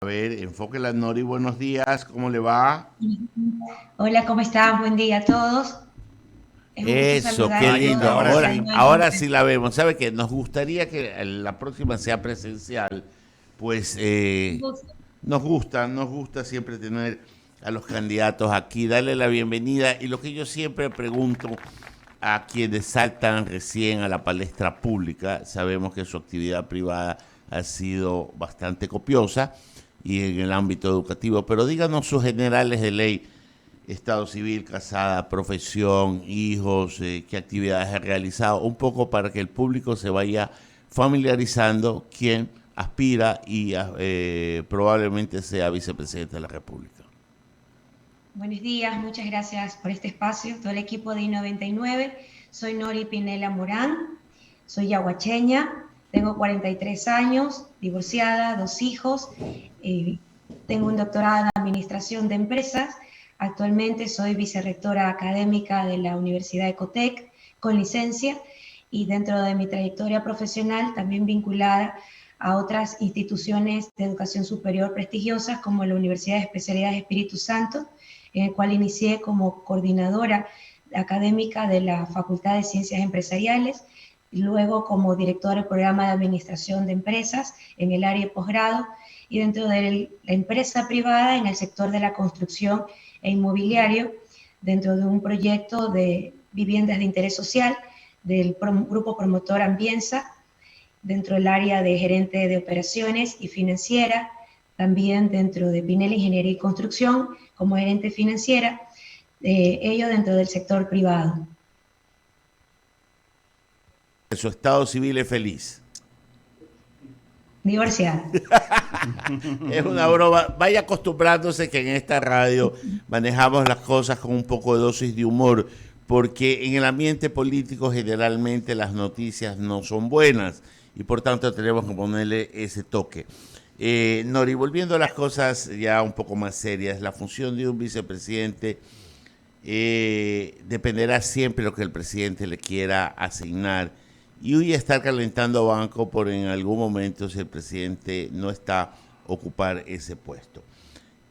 A ver, enfoque la Nori, buenos días, ¿cómo le va? Hola, ¿cómo están? Buen día a todos. Es un gusto Eso, qué saludar a Ahí lindo. está, todos ahora desde Ahora, sí. Hanoi, ahora sí Vietnam. la vemos. ¿Sabe qué? Nos gustaría que la próxima sea presencial. Pues Un gusto. nos gusta siempre tener a los candidatos aquí, darle la bienvenida. Y lo que yo siempre pregunto a quienes saltan recién a la palestra pública, sabemos que su actividad privada ha sido bastante copiosa y en el ámbito educativo, pero díganos sus generales de ley, estado civil, casada, profesión, hijos, qué actividades ha realizado, un poco para que el público se vaya familiarizando quién aspira y probablemente sea vicepresidente de la República. Buenos días, muchas gracias por este espacio. Todo el equipo de I99. Soy Nori Pinela Morán, soy yaguacheña, tengo 43 años, divorciada, dos hijos, eh, tengo un doctorado en Administración de Empresas. Actualmente soy vicerrectora académica de la Universidad de Ecotec con licencia y dentro de mi trayectoria profesional también vinculada a otras instituciones de educación superior prestigiosas como la Universidad de Especialidades Espíritu Santo, en el cual inicié como coordinadora académica de la Facultad de Ciencias Empresariales, y luego como directora del programa de Administración de Empresas en el área de posgrado y dentro de la empresa privada en el sector de la construcción e inmobiliario, dentro de un proyecto de viviendas de interés social del grupo promotor Ambienza, dentro del área de gerente de operaciones y financiera, también dentro de Pinel Ingeniería y Construcción como gerente financiera, ello dentro del sector privado. Su estado civil es feliz. Divorciada. Es una broma. Vaya acostumbrándose que en esta radio manejamos las cosas con un poco de dosis de humor, porque en el ambiente político generalmente las noticias no son buenas y por tanto tenemos que ponerle ese toque. Nori, volviendo a las cosas ya un poco más serias, la función de un vicepresidente dependerá siempre de lo que el presidente le quiera asignar y hoy estar calentando banco por en algún momento si el presidente no está ocupar ese puesto.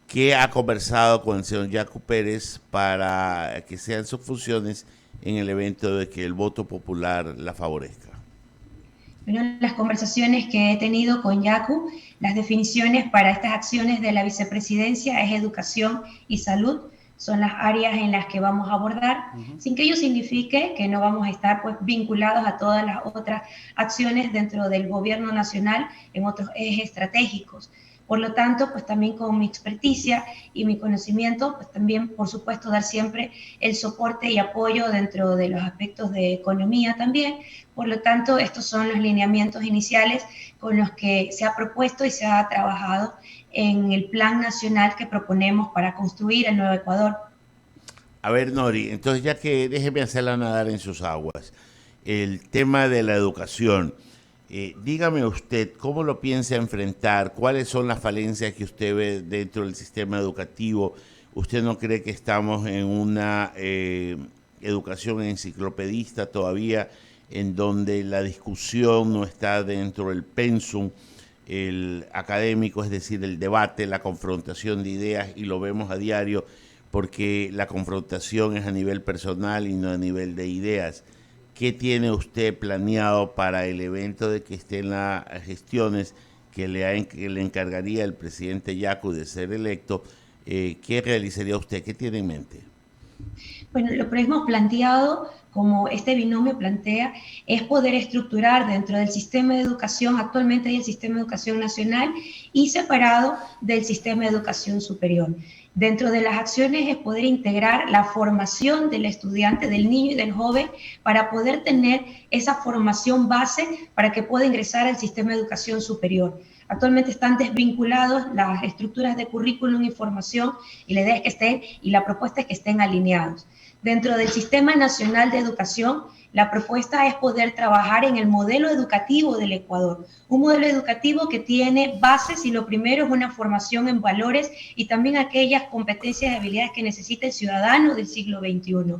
¿Qué ha conversado con el señor Yacu Pérez para que sean sus funciones en el evento de que el voto popular la favorezca? Bueno, las conversaciones que he tenido con Yacu, las definiciones para estas acciones de la vicepresidencia es educación y salud, son las áreas en las que vamos a abordar, sin que ello signifique que no vamos a estar pues, vinculados a todas las otras acciones dentro del gobierno nacional en otros ejes estratégicos. Por lo tanto, pues también con mi experticia y mi conocimiento, pues también, por supuesto, dar siempre el soporte y apoyo dentro de los aspectos de economía también. Por lo tanto, estos son los lineamientos iniciales con los que se ha propuesto y se ha trabajado en el plan nacional que proponemos para construir el nuevo Ecuador. A ver, Nori, entonces ya que déjeme hacerla nadar en sus aguas, el tema de la educación, dígame usted cómo lo piensa enfrentar, cuáles son las falencias que usted ve dentro del sistema educativo. ¿Usted no cree que estamos en una educación enciclopedista todavía, en donde la discusión no está dentro del pensum, el académico, es decir, el debate, la confrontación de ideas, y lo vemos a diario, porque la confrontación es a nivel personal y no a nivel de ideas? ¿Qué tiene usted planeado para el evento de que esté en las gestiones que le encargaría el presidente Yacu de ser electo? ¿Qué realizaría usted? ¿Qué tiene en mente? Bueno, lo que hemos planteado, como este binomio plantea, es poder estructurar dentro del sistema de educación, actualmente hay el sistema de educación nacional y separado del sistema de educación superior. Dentro de las acciones es poder integrar la formación del estudiante, del niño y del joven para poder tener esa formación base para que pueda ingresar al sistema de educación superior. Actualmente están desvinculados las estructuras de currículum y formación y la idea es que estén y la propuesta es que estén alineados. Dentro del Sistema Nacional de Educación, la propuesta es poder trabajar en el modelo educativo del Ecuador, un modelo educativo que tiene bases y lo primero es una formación en valores y también aquellas competencias y habilidades que necesita el ciudadano del siglo XXI.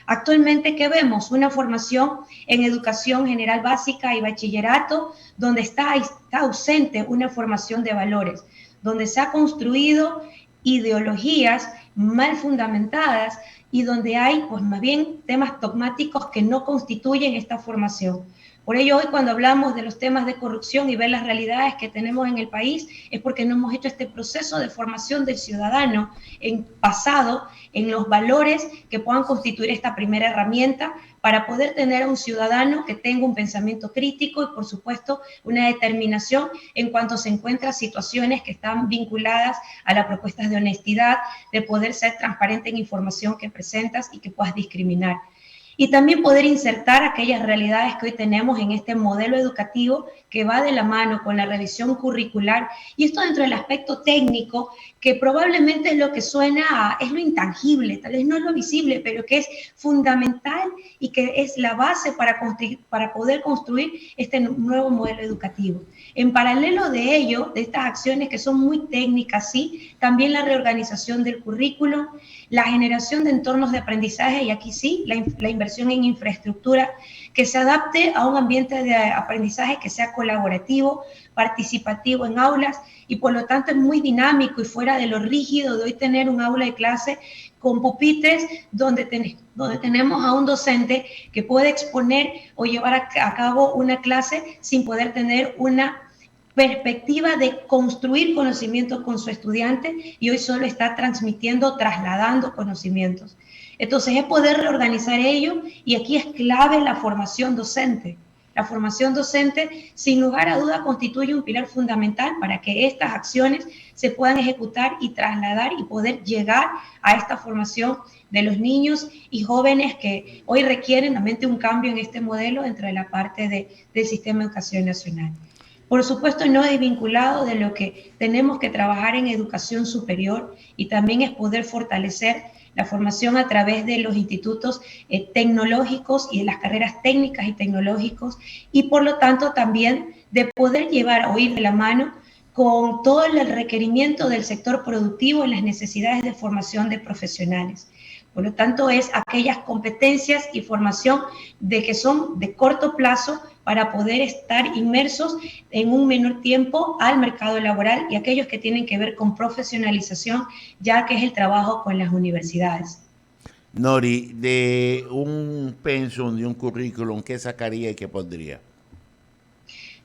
Actualmente, ¿qué vemos? Una formación en educación general básica y bachillerato, donde está ausente una formación de valores, donde se ha construido ideologías mal fundamentadas y donde hay, pues más bien, temas dogmáticos que no constituyen esta formación. Por ello, hoy cuando hablamos de los temas de corrupción y ver las realidades que tenemos en el país, es porque no hemos hecho este proceso de formación del ciudadano basado en los valores que puedan constituir esta primera herramienta para poder tener a un ciudadano que tenga un pensamiento crítico y, por supuesto, una determinación en cuanto se encuentran situaciones que están vinculadas a las propuestas de honestidad, de poder ser transparente en información que presentas y que puedas discriminar. Y también poder insertar aquellas realidades que hoy tenemos en este modelo educativo que va de la mano con la revisión curricular, y esto dentro del aspecto técnico, que probablemente es lo que suena, es lo intangible, tal vez no es lo visible, pero que es fundamental y que es la base para poder construir este nuevo modelo educativo. En paralelo de ello, de estas acciones que son muy técnicas, sí, también la reorganización del currículo, la generación de entornos de aprendizaje, y aquí sí, la inversión en infraestructura que se adapte a un ambiente de aprendizaje que sea colaborativo, participativo en aulas, y por lo tanto es muy dinámico y fuera de lo rígido de hoy tener un aula de clase con pupitres donde tenemos a un docente que puede exponer o llevar a cabo una clase sin poder tener una perspectiva de construir conocimiento con su estudiante, y hoy solo está transmitiendo, trasladando conocimientos. Entonces es poder reorganizar ello, y aquí es clave la formación docente. La formación docente, sin lugar a duda, constituye un pilar fundamental para que estas acciones se puedan ejecutar y trasladar y poder llegar a esta formación de los niños y jóvenes que hoy requieren realmente un cambio en este modelo dentro de la parte del sistema de educación nacional. Por supuesto, no desvinculado de lo que tenemos que trabajar en educación superior, y también es poder fortalecer la formación a través de los institutos tecnológicos y de las carreras técnicas y tecnológicos, y por lo tanto también de poder llevar o ir de la mano con todo el requerimiento del sector productivo en las necesidades de formación de profesionales. Por lo tanto, es aquellas competencias y formación de que son de corto plazo para poder estar inmersos en un menor tiempo al mercado laboral, y aquellos que tienen que ver con profesionalización, ya que es el trabajo con las universidades. Nori, de un pensum, de un currículum, ¿qué sacaría y qué pondría?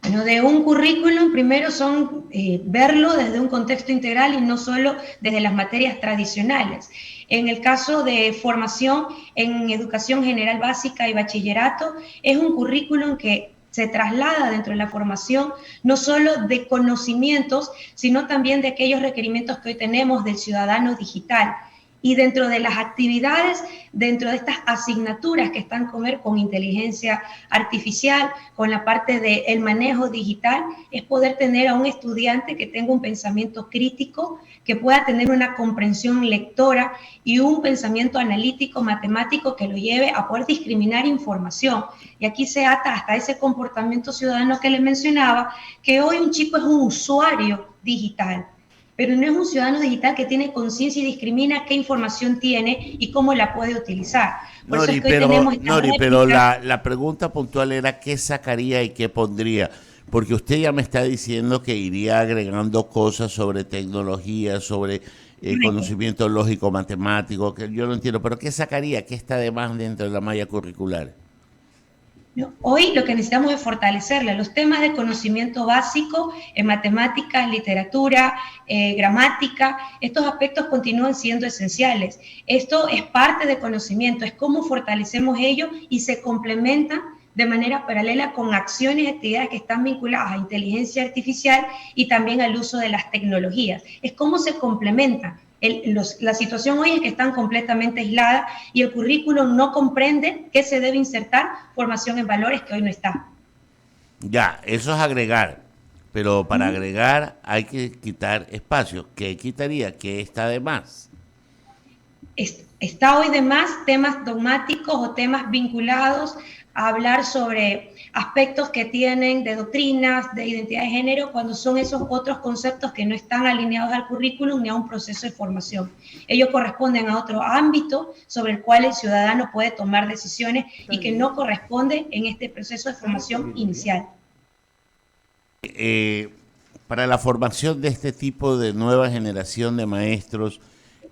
Bueno, de un currículum, primero son verlo desde un contexto integral y no solo desde las materias tradicionales. En el caso de formación en educación general básica y bachillerato, es un currículum que se traslada dentro de la formación no solo de conocimientos, sino también de aquellos requerimientos que hoy tenemos del ciudadano digital. Y dentro de las actividades, dentro de estas asignaturas que están que ver con inteligencia artificial, con la parte del manejo digital, es poder tener a un estudiante que tenga un pensamiento crítico, que pueda tener una comprensión lectora y un pensamiento analítico, matemático, que lo lleve a poder discriminar información. Y aquí se ata hasta ese comportamiento ciudadano que le mencionaba, que hoy un chico es un usuario digital, pero no es un ciudadano digital que tiene conciencia y discrimina qué información tiene y cómo la puede utilizar. Por eso es que hoy tenemos esta Nori, pero réplica. la pregunta puntual era qué sacaría y qué pondría. Porque usted ya me está diciendo que iría agregando cosas sobre tecnología, sobre conocimiento lógico, matemático, que yo no entiendo, pero ¿qué sacaría? ¿Qué está de más dentro de la malla curricular? ¿No? Hoy lo que necesitamos es fortalecerla. Los temas de conocimiento básico en matemáticas, literatura, gramática, estos aspectos continúan siendo esenciales. Esto es parte de conocimiento, es cómo fortalecemos ello y se complementan de manera paralela con acciones y actividades que están vinculadas a inteligencia artificial y también al uso de las tecnologías. Es cómo se complementan. La situación hoy es que están completamente aisladas y el currículum no comprende qué se debe insertar formación en valores, que hoy no está. Ya, eso es agregar, pero para agregar hay que quitar espacio. ¿Qué quitaría? ¿Qué está de más? Está hoy de más temas dogmáticos o temas vinculados a hablar sobre aspectos que tienen de doctrinas, de identidad de género, cuando son esos otros conceptos que no están alineados al currículum ni a un proceso de formación. Ellos corresponden a otro ámbito sobre el cual el ciudadano puede tomar decisiones y que no corresponden en este proceso de formación inicial. para la formación de este tipo de nueva generación de maestros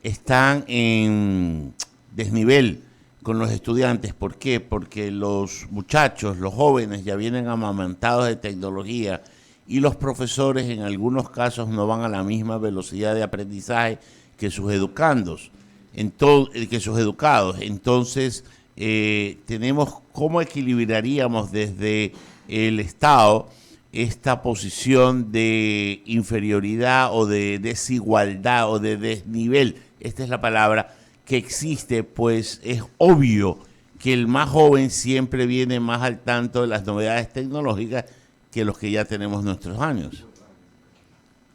están en desnivel con los estudiantes. ¿Por qué? Porque los muchachos, los jóvenes ya vienen amamantados de tecnología y los profesores en algunos casos no van a la misma velocidad de aprendizaje que sus educandos, que sus educados. Entonces, tenemos cómo equilibraríamos desde el Estado esta posición de inferioridad o de desigualdad o de desnivel, esta es la palabra, que existe, pues es obvio que el más joven siempre viene más al tanto de las novedades tecnológicas que los que ya tenemos nuestros años.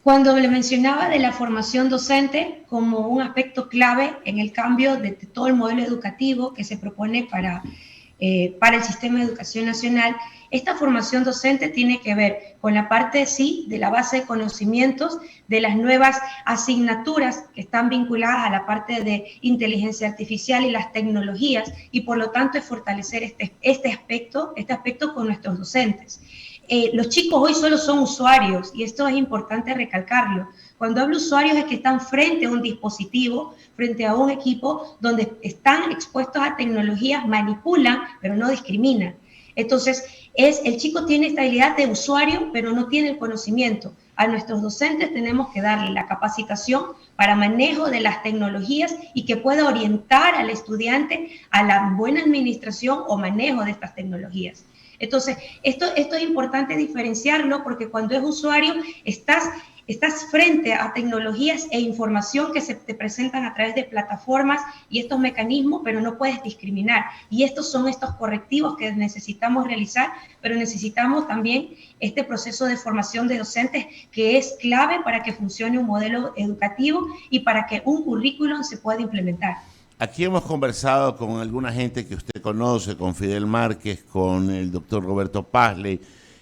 Cuando le mencionaba de la formación docente como un aspecto clave en el cambio de todo el modelo educativo que se propone para el sistema de educación nacional, esta formación docente tiene que ver con la parte, sí, de la base de conocimientos, de las nuevas asignaturas que están vinculadas a la parte de inteligencia artificial y las tecnologías, y por lo tanto es fortalecer este aspecto con nuestros docentes. Los chicos hoy solo son usuarios, y esto es importante recalcarlo. Cuando hablo usuarios es que están frente a un dispositivo, frente a un equipo donde están expuestos a tecnologías, manipulan, pero no discriminan. Entonces, el chico tiene esta habilidad de usuario, pero no tiene el conocimiento. A nuestros docentes tenemos que darle la capacitación para manejo de las tecnologías y que pueda orientar al estudiante a la buena administración o manejo de estas tecnologías. Entonces, esto es importante diferenciarlo porque cuando es usuario estás frente a tecnologías e información que se te presentan a través de plataformas y estos mecanismos, pero no puedes discriminar. Y estos son estos correctivos que necesitamos realizar, pero necesitamos también este proceso de formación de docentes que es clave para que funcione un modelo educativo y para que un currículum se pueda implementar. Aquí hemos conversado con alguna gente que usted conoce, con Fidel Márquez, con el doctor Roberto Pazley,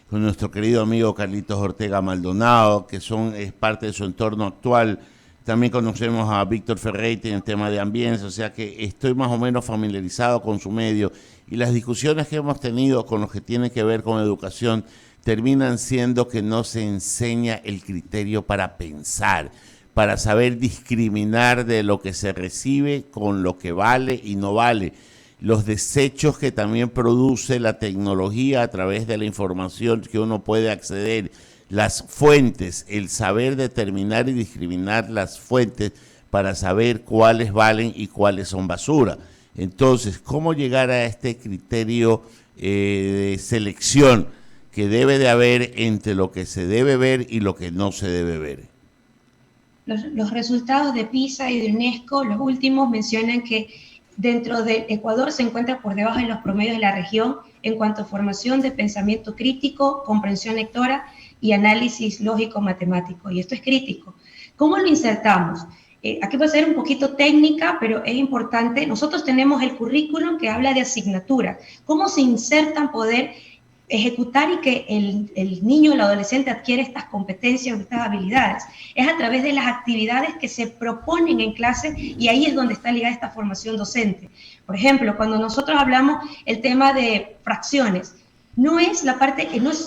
con nuestro querido amigo Carlitos Ortega Maldonado, que es parte de su entorno actual. También conocemos a Víctor Ferretti en el tema de ambiente, o sea que estoy más o menos familiarizado con su medio. Y las discusiones que hemos tenido con los que tienen que ver con educación terminan siendo que no se enseña el criterio para pensar, para saber discriminar de lo que se recibe con lo que vale y no vale. Los desechos que también produce la tecnología a través de la información que uno puede acceder, las fuentes, el saber determinar y discriminar las fuentes para saber cuáles valen y cuáles son basura. Entonces, ¿cómo llegar a este criterio de selección que debe de haber entre lo que se debe ver y lo que no se debe ver? Los resultados de PISA y de UNESCO, los últimos, mencionan que dentro de Ecuador se encuentra por debajo de los promedios de la región en cuanto a formación de pensamiento crítico, comprensión lectora y análisis lógico-matemático. Y esto es crítico. ¿Cómo lo insertamos? Aquí va a ser un poquito técnica, pero es importante. Nosotros tenemos el currículum que habla de asignaturas. ¿Cómo se insertan poder ejecutar y que el niño o el adolescente adquiere estas competencias, estas habilidades? Es a través de las actividades que se proponen en clase y ahí es donde está ligada esta formación docente. Por ejemplo, cuando nosotros hablamos el tema de fracciones, no es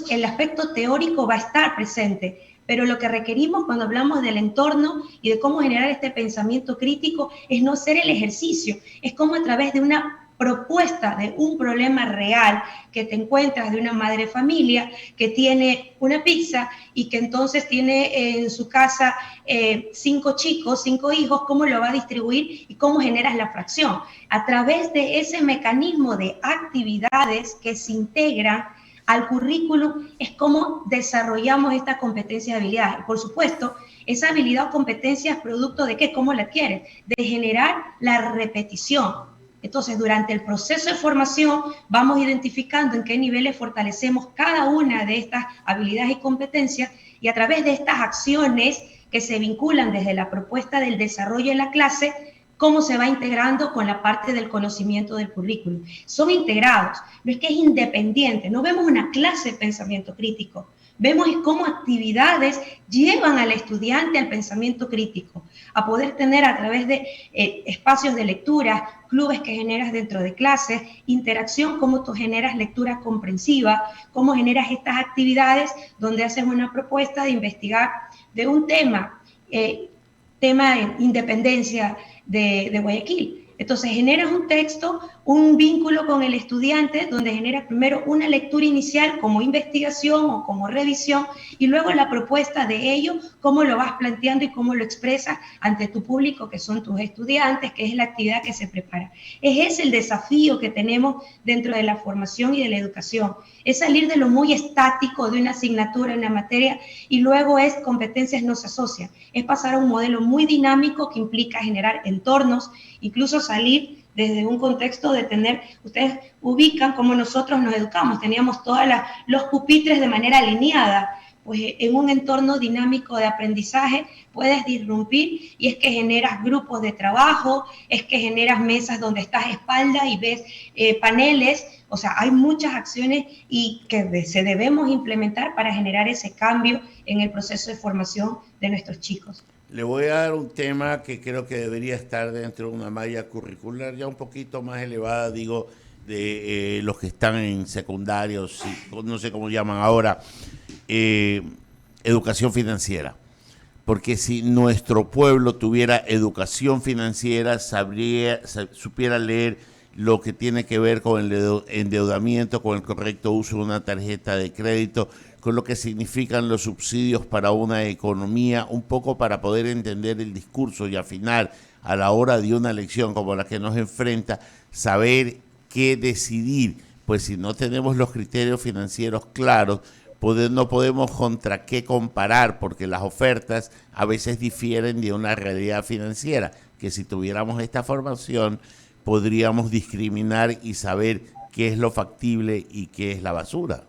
el aspecto teórico va a estar presente, pero lo que requerimos cuando hablamos del entorno y de cómo generar este pensamiento crítico es no hacer el ejercicio, es como a través de una propuesta de un problema real que te encuentras de una madre familia que tiene una pizza y que entonces tiene en su casa 5 chicos, 5 hijos, ¿cómo lo va a distribuir y cómo generas la fracción? A través de ese mecanismo de actividades que se integran al currículum es como desarrollamos esta competencia de habilidades. Y por supuesto, esa habilidad o competencia es producto de ¿qué? ¿Cómo la adquieres? De generar la repetición. Entonces, durante el proceso de formación vamos identificando en qué niveles fortalecemos cada una de estas habilidades y competencias y a través de estas acciones que se vinculan desde la propuesta del desarrollo de la clase, cómo se va integrando con la parte del conocimiento del currículum. Son integrados, no es que es independiente, no vemos una clase de pensamiento crítico, Vemos cómo actividades llevan al estudiante al pensamiento crítico, a poder tener a través de espacios de lectura, clubes que generas dentro de clases, interacción, cómo tú generas lectura comprensiva, cómo generas estas actividades donde haces una propuesta de investigar de un tema, tema de independencia de Guayaquil. Entonces generas un texto, un vínculo con el estudiante, donde generas primero una lectura inicial como investigación o como revisión, y luego la propuesta de ello, cómo lo vas planteando y cómo lo expresas ante tu público, que son tus estudiantes, que es la actividad que se prepara. Es ese el desafío que tenemos dentro de la formación y de la educación, es salir de lo muy estático de una asignatura, una materia, y luego es competencias no se asocian, es pasar a un modelo muy dinámico que implica generar entornos, incluso salir desde un contexto de tener, ustedes ubican cómo nosotros nos educamos, teníamos todos los pupitres de manera alineada, pues en un entorno dinámico de aprendizaje puedes disrumpir y es que generas grupos de trabajo, es que generas mesas donde estás espalda y ves paneles, o sea, hay muchas acciones y que se debemos implementar para generar ese cambio en el proceso de formación de nuestros chicos. Le voy a dar un tema que creo que debería estar dentro de una malla curricular ya un poquito más elevada, digo, de los que están en secundarios, no sé cómo llaman ahora, educación financiera. Porque si nuestro pueblo tuviera educación financiera, supiera leer lo que tiene que ver con el endeudamiento, con el correcto uso de una tarjeta de crédito, con lo que significan los subsidios para una economía, un poco para poder entender el discurso y afinar a la hora de una elección como la que nos enfrenta, saber qué decidir, pues si no tenemos los criterios financieros claros, no podemos contra qué comparar, porque las ofertas a veces difieren de una realidad financiera, que si tuviéramos esta formación podríamos discriminar y saber qué es lo factible y qué es la basura.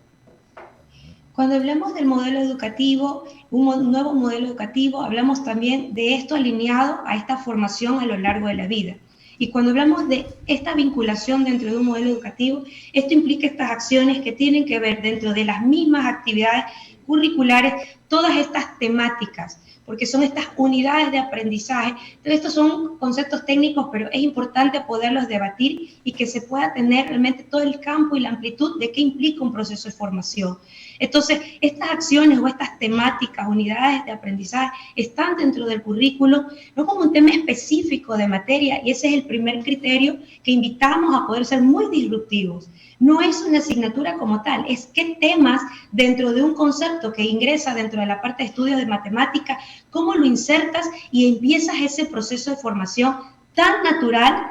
Cuando hablamos del modelo educativo, un nuevo modelo educativo, hablamos también de esto alineado a esta formación a lo largo de la vida. Y cuando hablamos de esta vinculación dentro de un modelo educativo, esto implica estas acciones que tienen que ver dentro de las mismas actividades curriculares, todas estas temáticas, porque son estas unidades de aprendizaje. Entonces, estos son conceptos técnicos, pero es importante poderlos debatir y que se pueda tener realmente todo el campo y la amplitud de qué implica un proceso de formación. Entonces, estas acciones o estas temáticas, unidades de aprendizaje, están dentro del currículo, no como un tema específico de materia, y ese es el primer criterio que invitamos a poder ser muy disruptivos. No es una asignatura como tal, es qué temas dentro de un concepto que ingresa dentro de la parte de estudios de matemática, cómo lo insertas y empiezas ese proceso de formación tan natural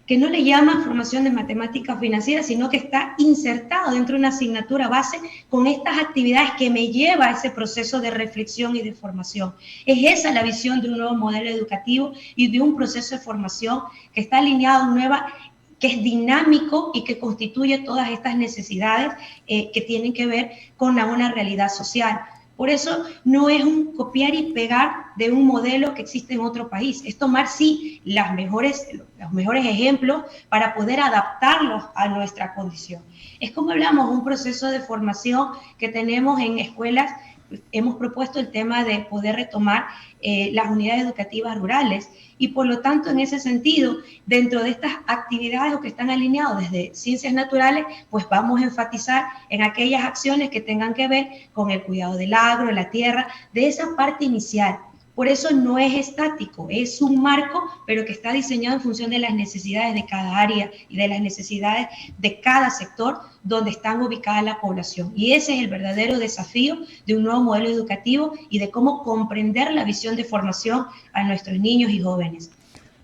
que no le llama formación de matemática financiera, sino que está insertado dentro de una asignatura base con estas actividades que me lleva a ese proceso de reflexión y de formación. Es esa la visión de un nuevo modelo educativo y de un proceso de formación que está alineado a una nueva, que es dinámico y que constituye todas estas necesidades que tienen que ver con una realidad social. Por eso no es un copiar y pegar de un modelo que existe en otro país, es tomar sí los mejores ejemplos para poder adaptarlos a nuestra condición. Es como hablamos, un proceso de formación que tenemos en escuelas. Hemos propuesto el tema de poder retomar las unidades educativas rurales y por lo tanto en ese sentido, dentro de estas actividades o que están alineados desde ciencias naturales, pues vamos a enfatizar en aquellas acciones que tengan que ver con el cuidado del agro, la tierra, de esa parte inicial. Por eso no es estático, es un marco, pero que está diseñado en función de las necesidades de cada área y de las necesidades de cada sector donde están ubicada la población. Y ese es el verdadero desafío de un nuevo modelo educativo y de cómo comprender la visión de formación a nuestros niños y jóvenes.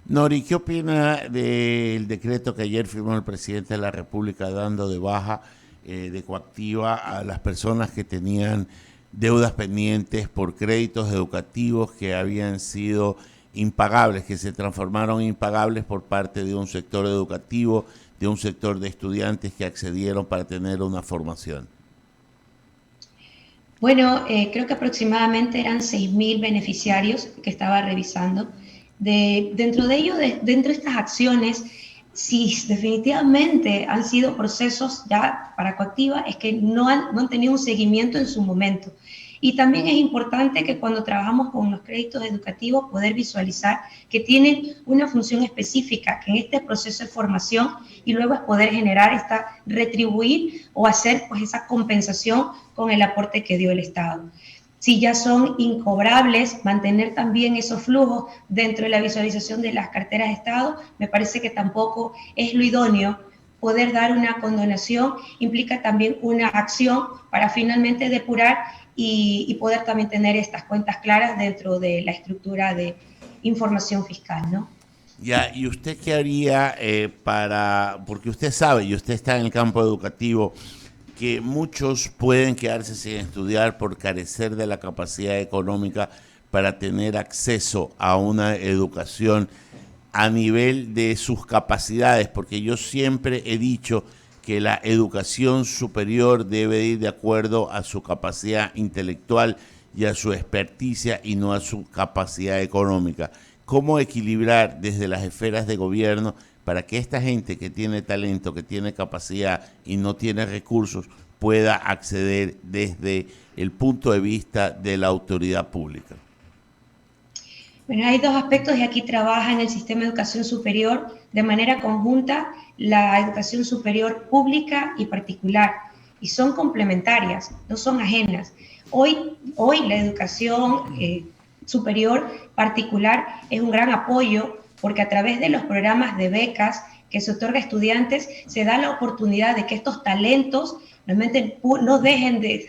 Nori, ¿qué opina del decreto que ayer firmó el presidente de la República dando de baja de coactiva a las personas que tenían deudas pendientes por créditos educativos que habían sido impagables, que se transformaron en impagables por parte de un sector educativo, de un sector de estudiantes que accedieron para tener una formación? Bueno, creo que aproximadamente eran 6.000 beneficiarios que estaba revisando. Dentro de ello, dentro de estas acciones, Sí, definitivamente han sido procesos ya para Coactiva, es que no han tenido un seguimiento en su momento. Y también es importante que cuando trabajamos con los créditos educativos poder visualizar que tienen una función específica, que en este proceso de formación y luego es poder generar retribuir o hacer pues esa compensación con el aporte que dio el Estado. Si ya son incobrables, mantener también esos flujos dentro de la visualización de las carteras de Estado, me parece que tampoco es lo idóneo. Poder dar una condonación implica también una acción para finalmente depurar y poder también tener estas cuentas claras dentro de la estructura de información fiscal, ¿no? Ya, ¿y usted qué haría porque usted sabe, y usted está en el campo educativo, que muchos pueden quedarse sin estudiar por carecer de la capacidad económica para tener acceso a una educación a nivel de sus capacidades? Porque yo siempre he dicho que la educación superior debe ir de acuerdo a su capacidad intelectual y a su experticia y no a su capacidad económica. ¿Cómo equilibrar desde las esferas de gobierno para que esta gente que tiene talento, que tiene capacidad y no tiene recursos pueda acceder desde el punto de vista de la autoridad pública? Bueno, hay dos aspectos y aquí trabaja en el sistema de educación superior de manera conjunta la educación superior pública y particular, y son complementarias, no son ajenas. Hoy la educación superior particular es un gran apoyo porque a través de los programas de becas que se otorga a estudiantes se da la oportunidad de que estos talentos realmente no dejen de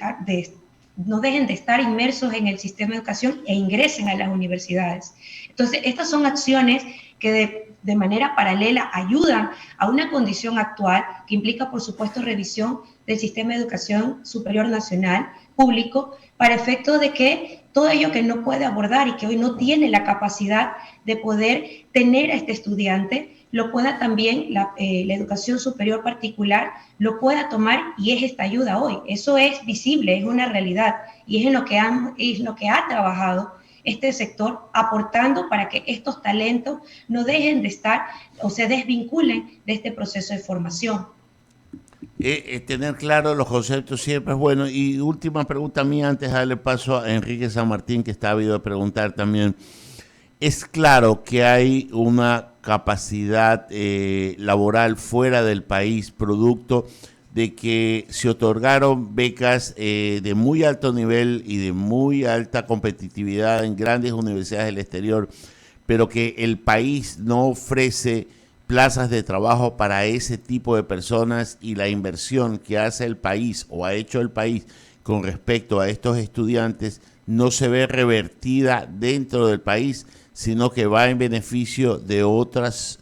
estar inmersos en el sistema de educación e ingresen a las universidades. Entonces, estas son acciones que de manera paralela ayudan a una condición actual que implica, por supuesto, revisión del sistema de educación superior nacional público para efecto de que todo ello que no puede abordar y que hoy no tiene la capacidad de poder tener a este estudiante, lo pueda también la educación superior particular, lo pueda tomar y es esta ayuda hoy. Eso es visible, es una realidad y es en lo que ha trabajado este sector, aportando para que estos talentos no dejen de estar o se desvinculen de este proceso de formación. Tener claro los conceptos siempre es bueno. Y última pregunta mía antes de darle paso a Enrique San Martín, que está habido de preguntar también. Es claro que hay una capacidad laboral fuera del país, producto de que se otorgaron becas de muy alto nivel y de muy alta competitividad en grandes universidades del exterior, pero que el país no ofrece plazas de trabajo para ese tipo de personas, y la inversión que hace el país o ha hecho el país con respecto a estos estudiantes no se ve revertida dentro del país, sino que va en beneficio de otros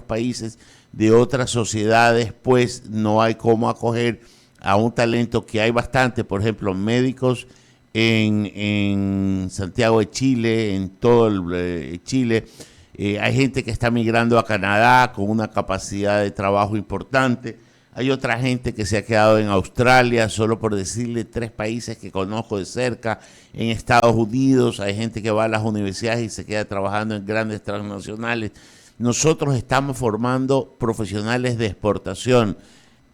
países, de otras sociedades, pues no hay cómo acoger a un talento que hay bastante, por ejemplo, médicos en Santiago de Chile, en todo Chile. Hay gente que está migrando a Canadá con una capacidad de trabajo importante. Hay otra gente que se ha quedado en Australia, solo por decirle 3 países que conozco de cerca. En Estados Unidos hay gente que va a las universidades y se queda trabajando en grandes transnacionales. Nosotros estamos formando profesionales de exportación.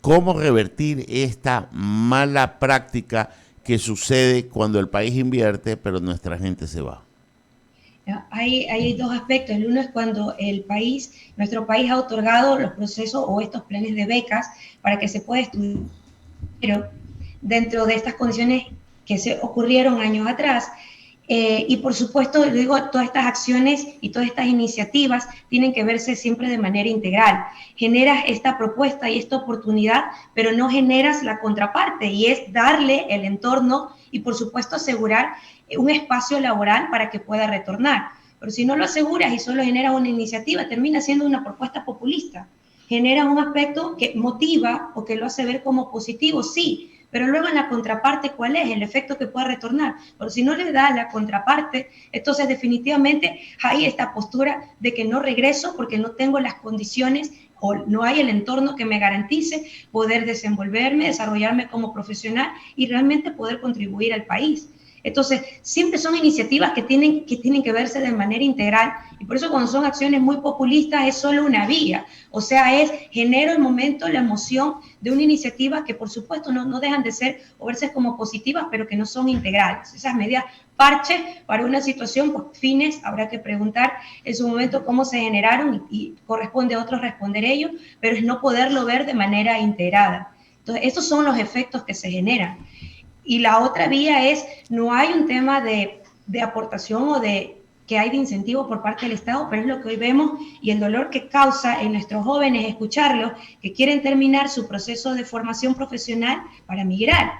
¿Cómo revertir esta mala práctica que sucede cuando el país invierte, pero nuestra gente se va? Hay dos aspectos. El uno es cuando nuestro país ha otorgado los procesos o estos planes de becas para que se pueda estudiar dentro de estas condiciones que se ocurrieron años atrás. Y por supuesto, digo, todas estas acciones y todas estas iniciativas tienen que verse siempre de manera integral. Generas esta propuesta y esta oportunidad, pero no generas la contraparte, y es darle el entorno y por supuesto asegurar un espacio laboral para que pueda retornar. Pero si no lo aseguras y solo generas una iniciativa, termina siendo una propuesta populista. Genera un aspecto que motiva o que lo hace ver como positivo, sí, pero luego en la contraparte, ¿cuál es el efecto que pueda retornar? Pero si no le da la contraparte, entonces definitivamente hay esta postura de que no regreso porque no tengo las condiciones o no hay el entorno que me garantice poder desenvolverme, desarrollarme como profesional y realmente poder contribuir al país. Entonces, siempre son iniciativas que tienen que verse de manera integral, y por eso cuando son acciones muy populistas es solo una vía, o sea, genero el momento, la emoción de una iniciativa que por supuesto no dejan de ser o verse como positivas, pero que no son integrales. Esas medidas parches para una situación, pues fines, habrá que preguntar en su momento cómo se generaron y corresponde a otros responder ellos, pero es no poderlo ver de manera integrada. Entonces, estos son los efectos que se generan. Y la otra vía es, no hay un tema de aportación o de que hay de incentivo por parte del Estado, pero es lo que hoy vemos y el dolor que causa en nuestros jóvenes escucharlos que quieren terminar su proceso de formación profesional para migrar.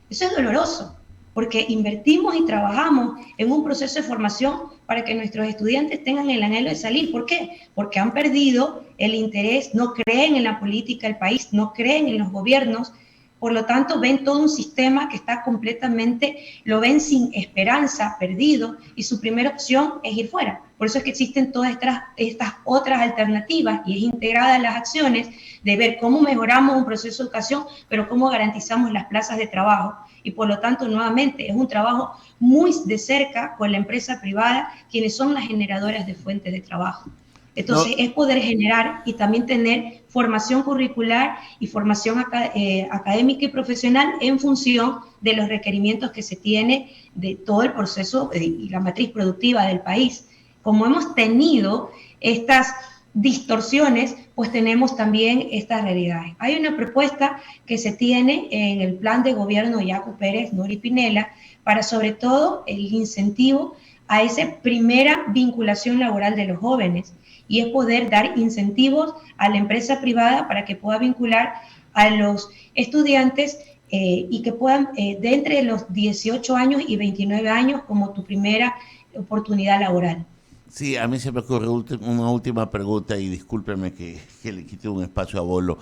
Eso es doloroso, porque invertimos y trabajamos en un proceso de formación para que nuestros estudiantes tengan el anhelo de salir. ¿Por qué? Porque han perdido el interés, no creen en la política del país, no creen en los gobiernos, por lo tanto ven todo un sistema que está completamente, lo ven sin esperanza, perdido, y su primera opción es ir fuera. Por eso es que existen todas estas otras alternativas y es integrada en las acciones de ver cómo mejoramos un proceso de educación, pero cómo garantizamos las plazas de trabajo. Y por lo tanto, nuevamente, es un trabajo muy de cerca con la empresa privada, quienes son las generadoras de fuentes de trabajo. Entonces, es poder generar y también tener formación curricular y formación académica y profesional en función de los requerimientos que se tiene de todo el proceso y la matriz productiva del país. Como hemos tenido estas distorsiones, pues tenemos también estas realidades. Hay una propuesta que se tiene en el plan de gobierno de Yacu Pérez, Nori Pinela, para sobre todo el incentivo a esa primera vinculación laboral de los jóvenes, y es poder dar incentivos a la empresa privada para que pueda vincular a los estudiantes y que puedan, de entre los 18 años y 29 años, como tu primera oportunidad laboral. Sí, a mí se me ocurre una última pregunta y discúlpeme que le quite un espacio a Bolo.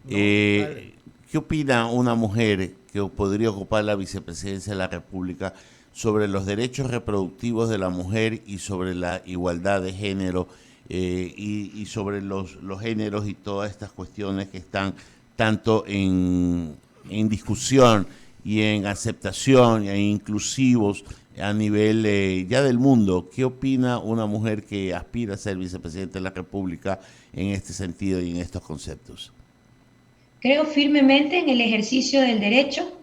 ¿Qué opina una mujer que podría ocupar la vicepresidencia de la República sobre los derechos reproductivos de la mujer y sobre la igualdad de género y sobre los géneros y todas estas cuestiones que están tanto en discusión y en aceptación e inclusivos a nivel ya del mundo? ¿Qué opina una mujer que aspira a ser vicepresidenta de la República en este sentido y en estos conceptos? Creo firmemente en el ejercicio del derecho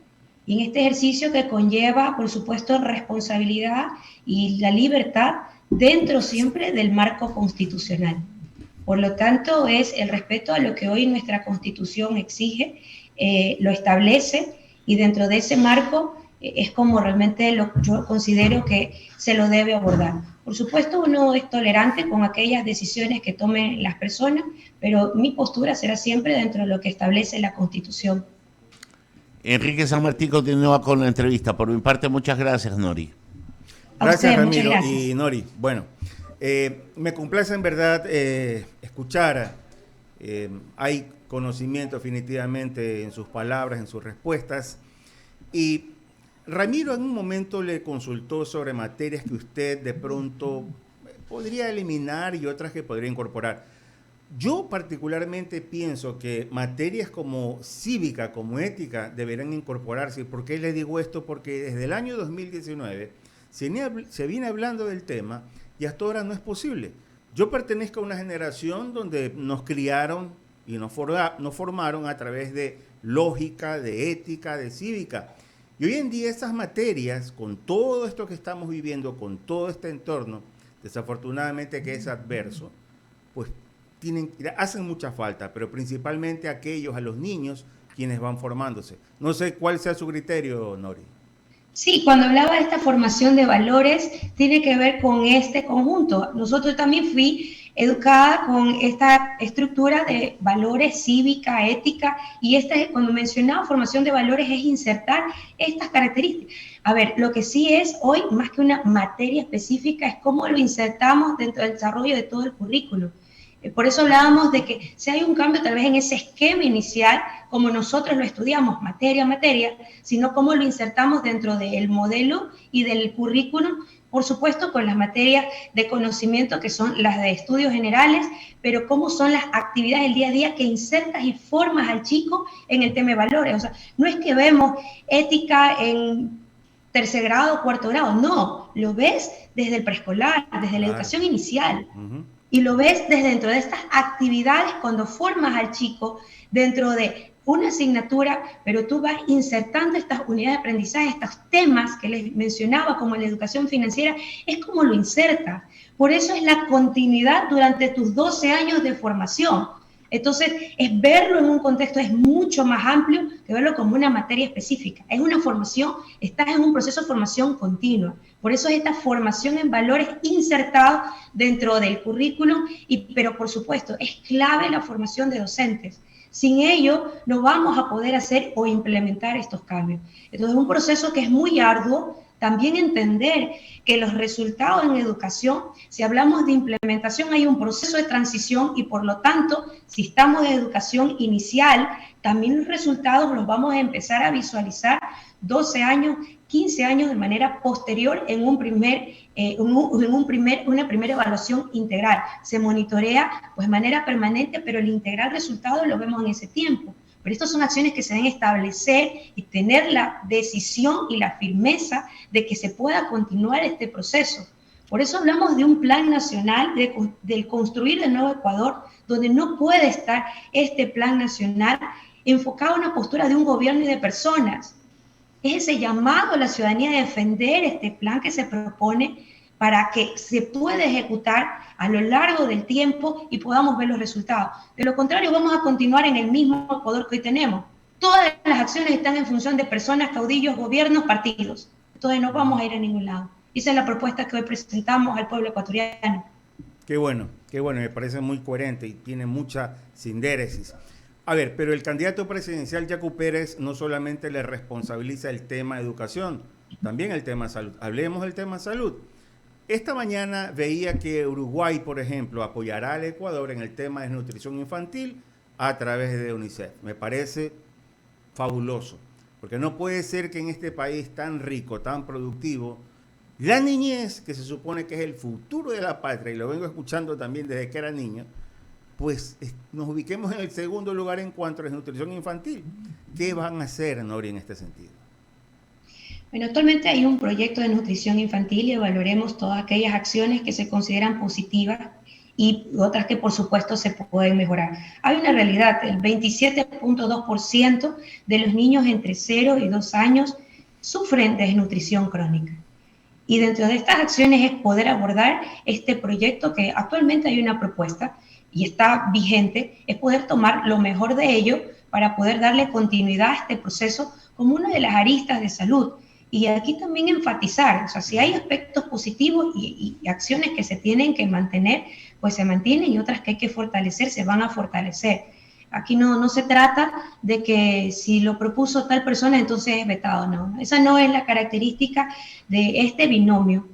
y en este ejercicio que conlleva, por supuesto, responsabilidad y la libertad dentro siempre del marco constitucional. Por lo tanto, es el respeto a lo que hoy nuestra Constitución exige, lo establece, y dentro de ese marco es como realmente yo considero que se lo debe abordar. Por supuesto, uno es tolerante con aquellas decisiones que tomen las personas, pero mi postura será siempre dentro de lo que establece la Constitución. Enrique San Martín continúa con la entrevista. Por mi parte, muchas gracias, Nori. Gracias, Ramiro y Nori. Bueno, me complace en verdad escuchar. Hay conocimiento definitivamente en sus palabras, en sus respuestas. Y Ramiro en un momento le consultó sobre materias que usted de pronto podría eliminar y otras que podría incorporar. Yo particularmente pienso que materias como cívica, como ética, deberán incorporarse. ¿Por qué le digo esto? Porque desde el año 2019 se viene hablando del tema y hasta ahora no es posible. Yo pertenezco a una generación donde nos criaron y nos formaron a través de lógica, de ética, de cívica. Y hoy en día esas materias, con todo esto que estamos viviendo, con todo este entorno, desafortunadamente que es adverso, pues hacen mucha falta, pero principalmente aquellos, a los niños, quienes van formándose. No sé cuál sea su criterio, Nori. Sí, cuando hablaba de esta formación de valores, tiene que ver con este conjunto. Nosotros también fui educada con esta estructura de valores, cívica, ética, y cuando mencionaba formación de valores es insertar estas características. A ver, lo que sí es hoy, más que una materia específica, es cómo lo insertamos dentro del desarrollo de todo el currículo. Por eso hablábamos de que si hay un cambio tal vez en ese esquema inicial, como nosotros lo estudiamos materia a materia, sino cómo lo insertamos dentro del modelo y del currículum, por supuesto con las materias de conocimiento que son las de estudios generales, pero cómo son las actividades del día a día que insertas y formas al chico en el tema de valores. O sea, no es que vemos ética en tercer grado, cuarto grado. No, lo ves desde el preescolar, desde la educación inicial. Y lo ves desde dentro de estas actividades cuando formas al chico dentro de una asignatura, pero tú vas insertando estas unidades de aprendizaje, estos temas que les mencionaba como la educación financiera, es como lo insertas. Por eso es la continuidad durante tus 12 años de formación. Entonces, es verlo en un contexto, es mucho más amplio que verlo como una materia específica. Es una formación, estás en un proceso de formación continua. Por eso es esta formación en valores insertados dentro del currículum, pero por supuesto, es clave la formación de docentes. Sin ello, no vamos a poder hacer o implementar estos cambios. Entonces, es un proceso que es muy arduo. También entender que los resultados en educación, si hablamos de implementación, hay un proceso de transición y por lo tanto, si estamos en educación inicial, también los resultados los vamos a empezar a visualizar 12 años, 15 años de manera posterior en una primera evaluación integral. Se monitorea pues de manera permanente, pero el integral resultado lo vemos en ese tiempo. Pero estas son acciones que se deben establecer y tener la decisión y la firmeza de que se pueda continuar este proceso. Por eso hablamos de un plan nacional, del construir el nuevo Ecuador, donde no puede estar este plan nacional enfocado en una postura de un gobierno y de personas. Es ese llamado a la ciudadanía de defender este plan que se propone para que se pueda ejecutar a lo largo del tiempo y podamos ver los resultados. De lo contrario, vamos a continuar en el mismo Ecuador que hoy tenemos. Todas las acciones están en función de personas, caudillos, gobiernos, partidos. Entonces no vamos a ir a ningún lado. Esa es la propuesta que hoy presentamos al pueblo ecuatoriano. Qué bueno, me parece muy coherente y tiene mucha sindéresis. A ver, pero el candidato presidencial Yacu Pérez no solamente le responsabiliza el tema de educación, también el tema de salud. Hablemos del tema de salud. Esta mañana veía que Uruguay, por ejemplo, apoyará al Ecuador en el tema de nutrición infantil a través de UNICEF. Me parece fabuloso, porque no puede ser que en este país tan rico, tan productivo, la niñez, que se supone que es el futuro de la patria, y lo vengo escuchando también desde que era niño, pues nos ubiquemos en el segundo lugar en cuanto a la nutrición infantil. ¿Qué van a hacer, Nori, en este sentido? Bueno, actualmente hay un proyecto de nutrición infantil y evaluaremos todas aquellas acciones que se consideran positivas y otras que por supuesto se pueden mejorar. Hay una realidad, el 27.2% de los niños entre 0 y 2 años sufren de desnutrición crónica. Y dentro de estas acciones es poder abordar este proyecto que actualmente hay una propuesta y está vigente, es poder tomar lo mejor de ello para poder darle continuidad a este proceso como una de las aristas de salud. Y aquí también enfatizar, o sea, si hay aspectos positivos y acciones que se tienen que mantener, pues se mantienen y otras que hay que fortalecer, se van a fortalecer. Aquí no se trata de que si lo propuso tal persona, entonces es vetado, no. Esa no es la característica de este binomio,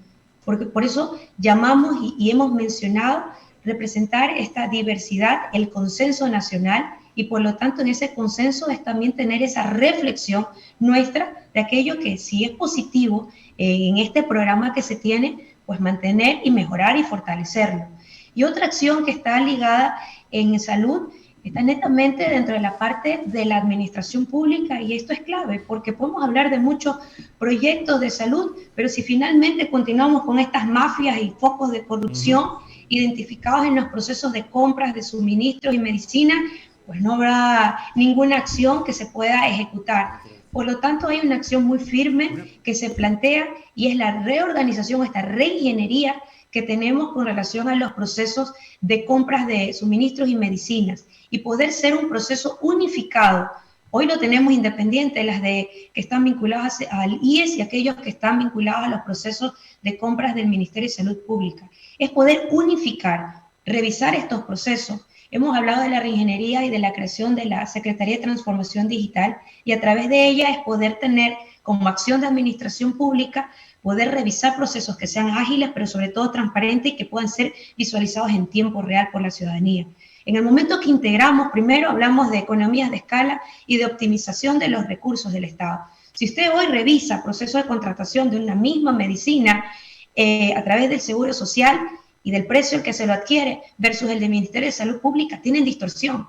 porque por eso llamamos y hemos mencionado representar esta diversidad, el consenso nacional, y por lo tanto en ese consenso es también tener esa reflexión nuestra de aquello que sí es positivo en este programa que se tiene, pues mantener y mejorar y fortalecerlo. Y otra acción que está ligada en salud está netamente dentro de la parte de la administración pública, y esto es clave porque podemos hablar de muchos proyectos de salud, pero si finalmente continuamos con estas mafias y focos de corrupción identificados en los procesos de compras de suministros y medicina, pues no habrá ninguna acción que se pueda ejecutar. Por lo tanto, hay una acción muy firme que se plantea y es la reorganización, esta reingeniería que tenemos con relación a los procesos de compras de suministros y medicinas y poder ser un proceso unificado. Hoy lo tenemos independiente, las que están vinculadas al IES y aquellos que están vinculados a los procesos de compras del Ministerio de Salud Pública. Es poder unificar, revisar estos procesos. Hemos hablado de la reingeniería y de la creación de la Secretaría de Transformación Digital y a través de ella es poder tener como acción de administración pública, poder revisar procesos que sean ágiles, pero sobre todo transparentes y que puedan ser visualizados en tiempo real por la ciudadanía. En el momento que integramos, primero hablamos de economías de escala y de optimización de los recursos del Estado. Si usted hoy revisa procesos de contratación de una misma medicina a través del Seguro Social y del precio al que se lo adquiere versus el del Ministerio de Salud Pública, tienen distorsión.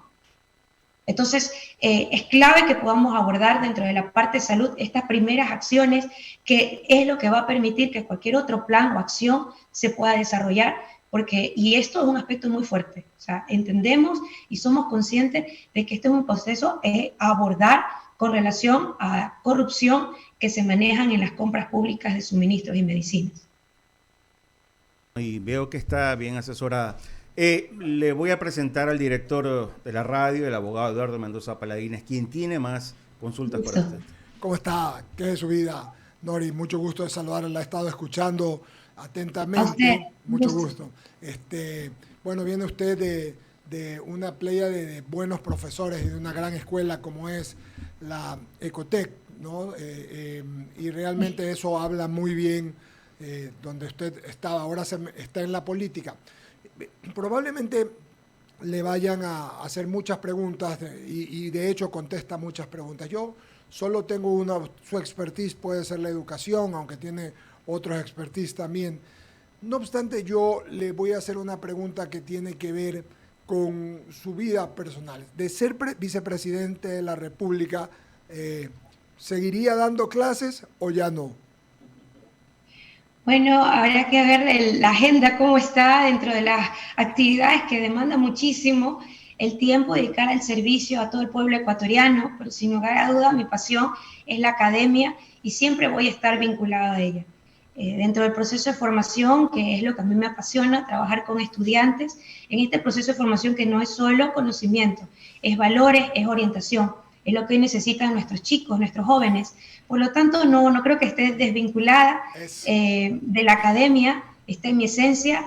Entonces, es clave que podamos abordar dentro de la parte de salud estas primeras acciones, que es lo que va a permitir que cualquier otro plan o acción se pueda desarrollar, y esto es un aspecto muy fuerte. O sea, entendemos y somos conscientes de que este es un proceso a abordar con relación a corrupción que se manejan en las compras públicas de suministros y medicinas. Y veo que está bien asesorada. Le voy a presentar al director de la radio, el abogado Eduardo Mendoza Paladines, quien tiene más consultas para usted. ¿Cómo está? ¿Qué es de su vida? Nori, mucho gusto de saludarla. La he estado escuchando atentamente. Mucho gusto. Bueno, viene usted de una playa de buenos profesores y de una gran escuela como es la Ecotec, ¿no? Y realmente eso habla muy bien donde usted estaba. Ahora está en la política. Probablemente le vayan a hacer muchas preguntas y de hecho contesta muchas preguntas. Yo solo tengo una, su expertise puede ser la educación, aunque tiene otros expertise también. No obstante, yo le voy a hacer una pregunta que tiene que ver con su vida personal. De ser vicepresidente de la República, ¿seguiría dando clases o ya no? Bueno, habrá que ver la agenda cómo está dentro de las actividades que demanda muchísimo el tiempo dedicar al servicio a todo el pueblo ecuatoriano, pero sin lugar a duda mi pasión es la academia y siempre voy a estar vinculada a ella. Dentro del proceso de formación, que es lo que a mí me apasiona, trabajar con estudiantes, en este proceso de formación que no es solo conocimiento, es valores, es orientación, es lo que hoy necesitan nuestros chicos, nuestros jóvenes. Por lo tanto, no creo que esté desvinculada de la academia, está en mi esencia,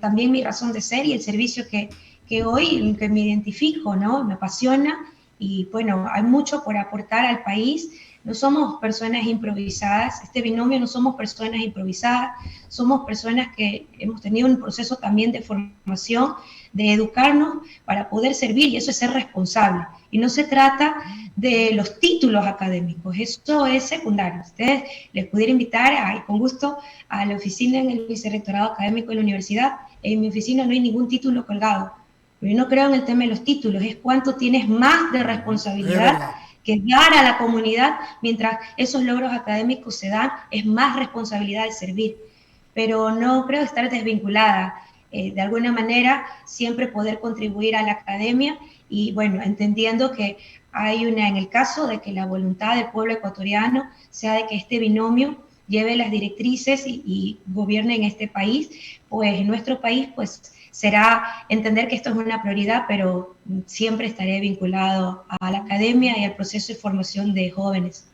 también mi razón de ser y el servicio que hoy que me identifico, ¿no? Me apasiona y bueno, hay mucho por aportar al país. No somos personas improvisadas, este binomio no somos personas improvisadas, somos personas que hemos tenido un proceso también de formación, de educarnos para poder servir, y eso es ser responsable. Y no se trata de los títulos académicos, eso es secundario. Ustedes les pudiera invitar con gusto a la oficina en el vicerrectorado académico de la universidad. En mi oficina no hay ningún título colgado. Pero yo no creo en el tema de los títulos, es cuánto tienes más de responsabilidad que dar a la comunidad. Mientras esos logros académicos se dan, es más responsabilidad de servir. Pero no creo estar desvinculada. De alguna manera, siempre poder contribuir a la academia y, bueno, entendiendo que hay en el caso de que la voluntad del pueblo ecuatoriano sea de que este binomio lleve las directrices y gobierne en este país, pues en nuestro país, pues será entender que esto es una prioridad, pero siempre estaré vinculado a la academia y al proceso de formación de jóvenes.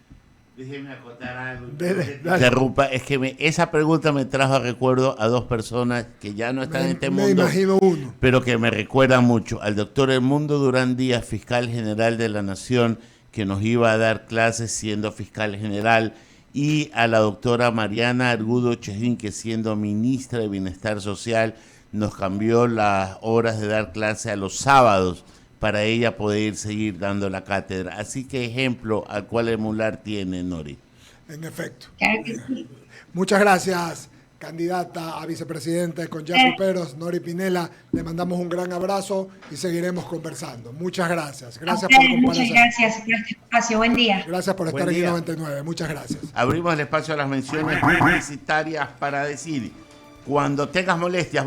Déjeme acotar algo. Interrumpa, es que esa pregunta me trajo a recuerdo a dos personas que ya no están en este mundo. Me imagino uno. Pero que me recuerdan mucho. Al doctor Edmundo Durán Díaz, fiscal general de la Nación, que nos iba a dar clases siendo fiscal general, y a la doctora Mariana Argudo Chejín, que siendo ministra de Bienestar Social, nos cambió las horas de dar clase a los sábados para ella poder seguir dando la cátedra. Así que ejemplo al cual emular tiene Nori. En efecto. Muchas gracias, candidata a vicepresidente con Jeffrey Peros, Nori Pinela. Le mandamos un gran abrazo y seguiremos conversando. Muchas gracias. Gracias por comparecer. Muchas gracias por este espacio. Buen día. Gracias por estar en 99. Muchas gracias. Abrimos el espacio a las menciones publicitarias para decir, cuando tengas molestias,